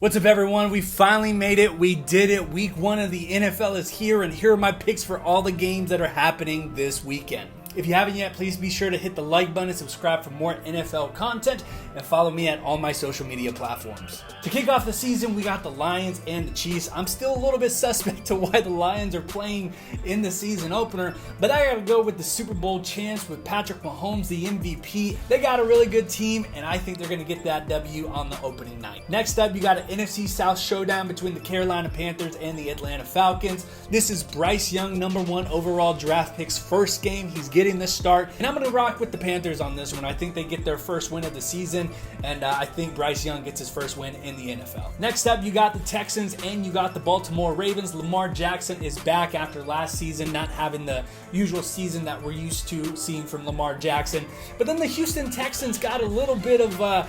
What's up, everyone? We finally made it. We did it. Week 1 of the NFL is here, and here are my picks for all the games that are happening this weekend. If you haven't yet, please be sure to hit the like button and subscribe for more NFL content, and follow me at all my social media platforms. To kick off the season, we got the Lions and the Chiefs. I'm still a little bit suspect to why the Lions are playing in the season opener, but I gotta go with the Super Bowl champs with Patrick Mahomes, the MVP. They got a really good team, and I think they're gonna get that W on the opening night. Next up, you got an NFC South showdown between the Carolina Panthers and the Atlanta Falcons. This is Bryce Young, #1 overall draft pick's first game. He's getting the start, and I'm going to rock with the Panthers on this one. I think they get their first win of the season, and I think Bryce Young gets his first win in the NFL. Next up, you got the Texans and you got the Baltimore Ravens. Lamar Jackson is back after last season not having the usual season that we're used to seeing from Lamar Jackson. But then the Houston Texans got a little bit of a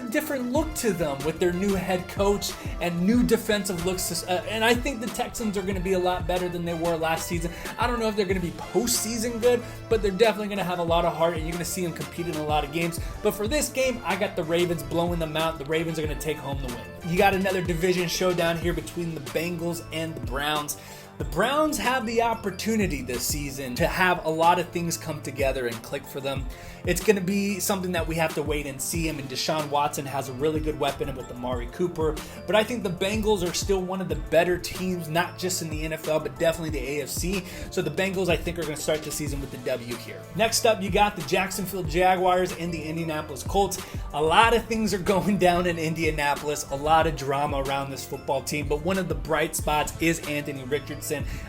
different look to them with their new head coach and new defensive looks. And I think the Texans are going to be a lot better than they were last season. I don't know if they're going to be postseason good, but they're definitely going to have a lot of heart, and you're going to see them compete in a lot of games. But for this game, I got the Ravens blowing them out. The Ravens are going to take home the win. You got another division showdown here between the Bengals and the Browns. The Browns have the opportunity this season to have a lot of things come together and click for them. It's going to be something that we have to wait and see. I mean, Deshaun Watson has a really good weapon with Amari Cooper, but I think the Bengals are still one of the better teams, not just in the NFL, but definitely the AFC. So the Bengals, I think, are going to start the season with the W here. Next up, you got the Jacksonville Jaguars and the Indianapolis Colts. A lot of things are going down in Indianapolis, a lot of drama around this football team, but one of the bright spots is Anthony Richardson.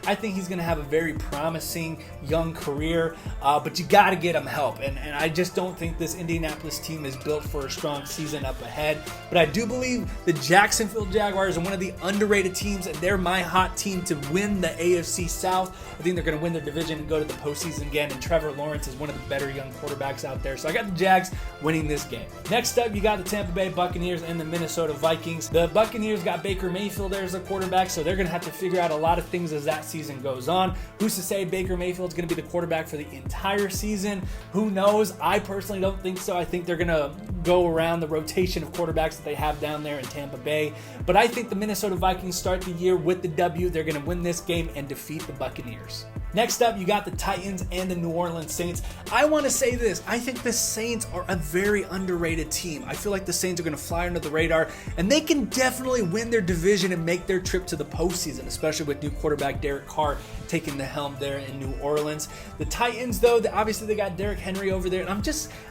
I think he's going to have a very promising young career, but you got to get him help, and I just don't think this Indianapolis team is built for a strong season up ahead. But I do believe the Jacksonville Jaguars are one of the underrated teams, and they're my hot team to win the AFC South. I think they're going to win their division and go to the postseason again, and Trevor Lawrence is one of the better young quarterbacks out there. So I got the Jags winning this game. Next up, you got the Tampa Bay Buccaneers and the Minnesota Vikings. The Buccaneers got Baker Mayfield there as a quarterback, so they're going to have to figure out a lot of things as that season goes on. Who's to say Baker Mayfield's going to be the quarterback for the entire season? Who knows? I personally don't think so. I think they're going to go around the rotation of quarterbacks that they have down there in Tampa Bay. But I think the Minnesota Vikings start the year with the W. They're going to win this game and defeat the Buccaneers. Next up, you got the Titans and the New Orleans Saints. I want to say this. I think the Saints are a very underrated team. I feel like the Saints are going to fly under the radar, and they can definitely win their division and make their trip to the postseason, especially with new quarterback Derek Carr taking the helm there in New Orleans. The Titans, though, obviously they got Derrick Henry over there, and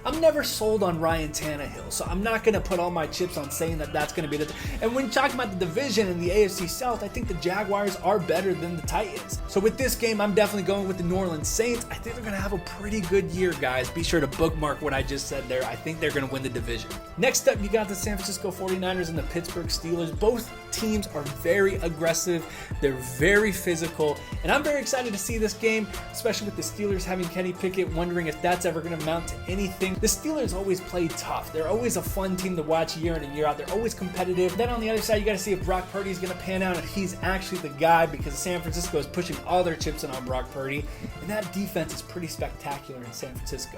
I'm never sold on Ryan Tannehill, so I'm not going to put all my chips on saying that that's going to be the. And when you're talking about the division in the AFC South, I think the Jaguars are better than the Titans. So with this game, I'm definitely going with the New Orleans Saints. I think they're going to have a pretty good year, guys. Be sure to bookmark what I just said there. I think they're going to win the division. Next up, you got the San Francisco 49ers and the Pittsburgh Steelers. Both teams are very aggressive. They're very physical, and I'm very excited to see this game, especially with the Steelers having Kenny Pickett, wondering if that's ever going to amount to anything. The Steelers always play tough. They're always a fun team to watch year in and year out. They're always competitive. Then on the other side, you got to see if Brock Purdy is going to pan out, and he's actually the guy, because San Francisco is pushing all their chips in on Brock Purdy, and that defense is pretty spectacular in San Francisco.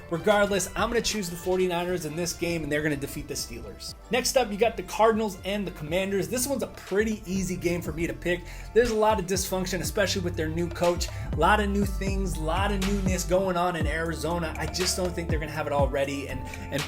Regardless, I'm going to choose the 49ers in this game, and they're going to defeat the Steelers. Next up, you got the Cardinals and the Commanders. This one's a pretty easy game for me to pick. There's a lot of dysfunction, especially with their new coach. A lot of new things, a lot of newness going on in Arizona. I just don't think they're going to have it all ready and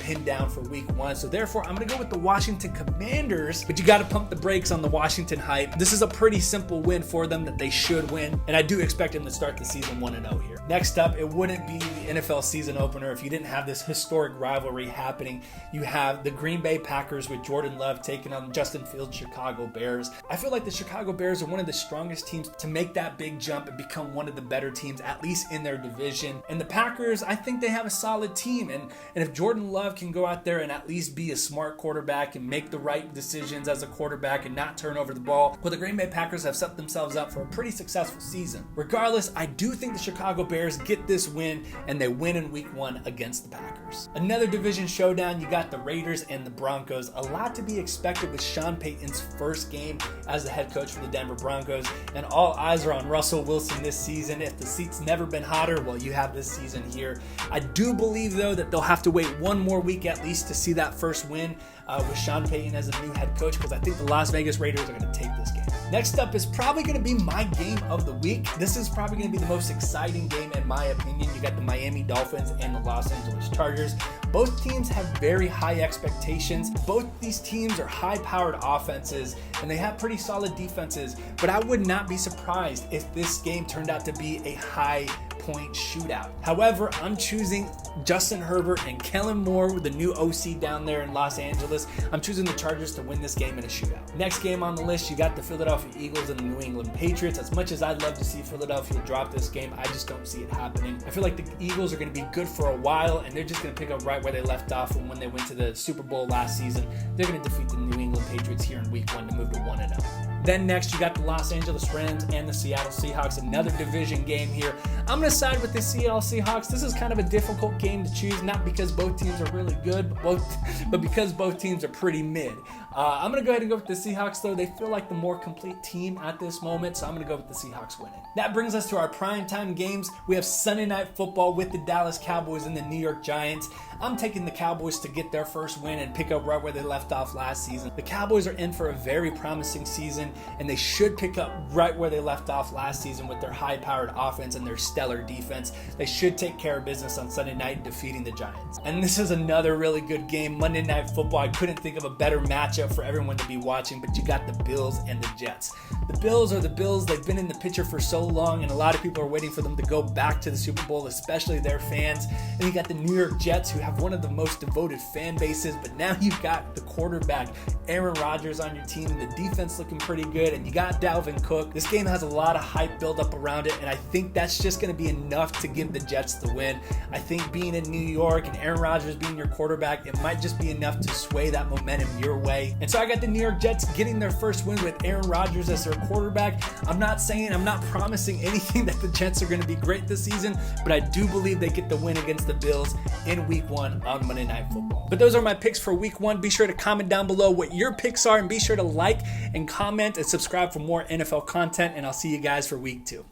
pinned down for week 1. So therefore, I'm going to go with the Washington Commanders, but you got to pump the brakes on the Washington hype. This is a pretty simple win for them that they should win, and I do expect them to start the season 1-0 here. Next up, it wouldn't be the NFL season opener if you didn't have this historic rivalry happening. You have the Green Bay Packers with Jordan Love taking on Justin Fields' Chicago Bears. I feel like the Chicago Bears are one of the strongest teams to make that big jump and become one of the better teams, at least in their division. And the Packers, I think they have a solid team. And if Jordan Love can go out there and at least be a smart quarterback and make the right decisions as a quarterback and not turn over the ball, well, the Green Bay Packers have set themselves up for a pretty successful season. Regardless, I do think the Chicago Bears Bears get this win, and they win in week 1 against the Packers. Another division showdown, you got the Raiders and the Broncos. A lot to be expected with Sean Payton's first game as the head coach for the Denver Broncos, and all eyes are on Russell Wilson this season. If the seat's never been hotter, well, you have this season here. I do believe, though, that they'll have to wait one more week at least to see that first win with Sean Payton as a new head coach, because I think the Las Vegas Raiders are going to take this game. Next up is probably going to be my game of the week. This is probably going to be the most exciting game in my opinion. You got the Miami Dolphins and the Los Angeles Chargers. Both teams have very high expectations. Both these teams are high-powered offenses, and they have pretty solid defenses, but I would not be surprised if this game turned out to be a high-point shootout. However, I'm choosing Justin Herbert and Kellen Moore with the new OC down there in Los Angeles. I'm choosing the Chargers to win this game in a shootout. Next game on the list, you got the Philadelphia Eagles and the New England Patriots. As much as I'd love to see Philadelphia drop this game, I just don't see it happening. I feel like the Eagles are going to be good for a while, and they're just going to pick up right where they left off from when they went to the Super Bowl last season. They're going to defeat the New England Patriots here in week 1 to move to 1-0. Then next, you got the Los Angeles Rams and the Seattle Seahawks, another division game here. I'm going to side with the Seattle Seahawks. This is kind of a difficult game to choose, not because both teams are really good, but because both teams are pretty mid. I'm going to go ahead and go with the Seahawks, though. They feel like the more complete team at this moment, so I'm going to go with the Seahawks winning. That brings us to our primetime games. We have Sunday Night Football with the Dallas Cowboys and the New York Giants. I'm taking the Cowboys to get their first win and pick up right where they left off last season. The Cowboys are in for a very promising season, and they should pick up right where they left off last season with their high-powered offense and their stellar defense. They should take care of business on Sunday night, defeating the Giants. And this is another really good game, Monday Night Football. I couldn't think of a better matchup for everyone to be watching, but you got the Bills and the Jets. The Bills are the Bills. They've been in the picture for so long, and a lot of people are waiting for them to go back to the Super Bowl, especially their fans. And you got the New York Jets, who have one of the most devoted fan bases, but now you've got the quarterback, Aaron Rodgers, on your team, and the defense looking pretty good, and you got Dalvin Cook. This game has a lot of hype build up around it, and I think that's just going to be enough to give the Jets the win. I think being in New York and Aaron Rodgers being your quarterback, it might just be enough to sway that momentum your way. And so I got the New York Jets getting their first win with Aaron Rodgers as their quarterback. I'm not promising anything that the Jets are going to be great this season, but I do believe they get the win against the Bills in week 1 on Monday Night Football. But those are my picks for week 1. Be sure to comment down below what your picks are, and be sure to like and comment and subscribe for more NFL content, and I'll see you guys for week 2.